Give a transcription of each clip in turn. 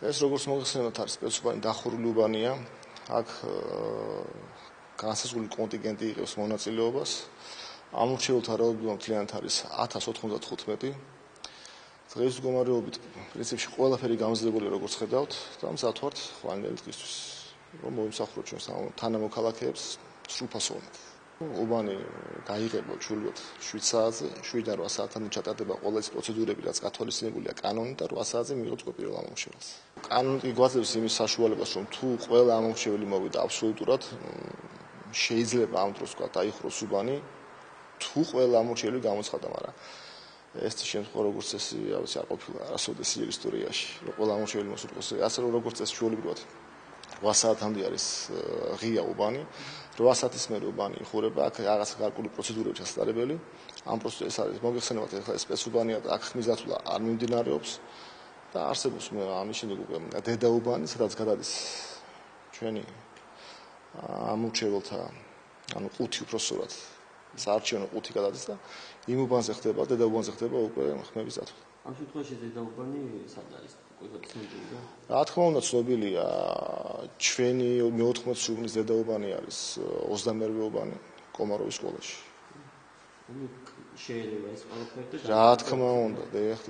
ეს როგორც მოგეხსენებათ არის სპეცუბანი დახურული უბანია. აქ განსაზღვრული კონტინგენტი იღებს მონაწილეობას. ამორჩეულთა რაოდენობა მთლიანად არის 1095. დღეს მდგომარეობით პრინციპში ყველაფერი გამზადებული როგორც ხედავთ და მზად ვართ ხვალინდელი დღისთვის, რომ მოვიმსახუროთ ჩვენს თანამოქალაქეებს სრულფასოვნად. უბანი გაიღება ჩრდილოეთ 7 საათზე, 7-დან 8 საათამდე ჩატარდება ყველა ეს პროცედურები, რაც გათვალისწინებულია კანონით და 8 საათზე მიიღოთ უკვე პირველ ამორჩეულს. კანონი გვაძლევს იმის საშუალებას, რომ თუ ყველა ამორჩეველი მოვიდა აბსოლუტურად შეიძლება ამ დროს ვთქვათ დაიხუროს უბანი, თუ ყველა ამორჩეველი გამოცხადდა, მაგრამ ეს შემთხვევა როგორც წესი, ავიცი არ ყოფილა არასოდეს ისტორიაში, რომ ყველა ამორჩეველი მოსულიყოს. ასე რომ როგორც წესი ჩვეულებრივად 8 საათამდე არის ღია უბანი, 8 საათის მერე უბანი იხურება, აქ რაღაც გარკვეული პროცედურები ჩასატარებელი. ამ პროცედურას არის მოგეხსენებათ ახლა ეს სპეცუბანია და აქ ხმის დათვლა არ მიმდინარეობს და არსებობს ამის შემდეგ უკვე დედაუბანი, სადაც გადადის ჩვენი ამორჩეველთა ყუთი უпроსწორად საარჩევნო ყუთი გადადის და იმ უბანზე ხდება, დედაუბანზე ხდება უკვე ხმების დათვლა. ამ შემთხვევაში დედაუბანი სად არის? რა თქმა უნდა ცნობილია, ჩვენი 14 უბნის დედაუბანი არის 22 უბანი კომაროვის სკოლაში. შეიძლება ეს ყველაფერი და რა თქმა უნდა, დიახ.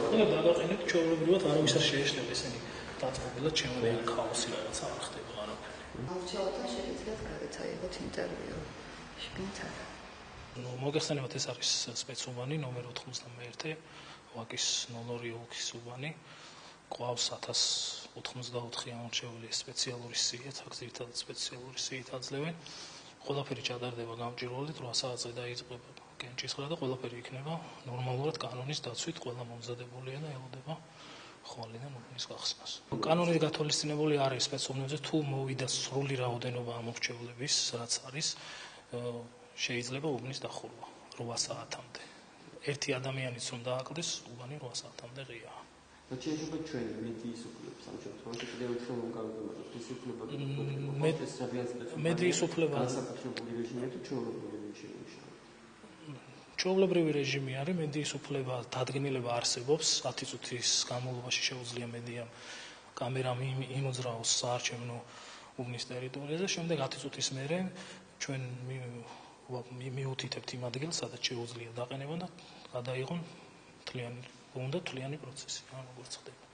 დაგაყენეთ ჩვეულებრივად არავის არ შეეშლება ესენი დაწყობილად ჩემო ქაოსი რაღაცა არ ხდება არაფერი. მოვჩავთ შეიძლება გადაცაიღოთ ინტერვიუ. შეგნით არა. მოგეხსენებათ ეს არის სპეცუბანი ნომერ 91 ვაკის 02 ოლქის უბანი. ყავს 1084 ამორჩეული სპეციალური სიით, აქ ძირითადად სპეციალური სიით აძლევენ. ყველაფერი ჩატარდება გამჭვირვალედ 8 საათზე დაიწყება კენჭისყრა და ყველაფერი იქნება ნორმალურად კანონის დაცვით, ყველა მომზადებულია და ელოდება ხვალიდან უბნის გახსნას. კანონით გათვალისწინებული არის სპეცუბნებზე თუ მოვიდა სრული რაოდენობა ამორჩეულების, რაც არის შეიძლება უბნის დახურვა 8 საათამდე. ერთი ადამიანიც რომ დააკლდეს, უბანი 8 საათამდე ღია. შეიძლება ჩვენი მედიის უფლება ამ შემთხვევაში კიდევ ერთხელ მოგავიწყოთ ის უფლება მედიის უფლება განსაკუთრებული რეჟიმია თუ ჩვეულებრივი რეჟიმია? ჩვეულებრივი რეჟიმი არის, მედიის უფლება დადგენილება არსებობს, 10 წუთის განმავლობაში შეუძლია მედიამ კამერამ იმოძრაოს საარჩევნო უბნის ტერიტორიაზე, შემდეგ 10 წუთის მერე ჩვენ მიუთითებთ იმ ადგილს, სადაც შეუძლია დაყენება და გადაიღონ თლიანი პროცესი, როგორც ხდება.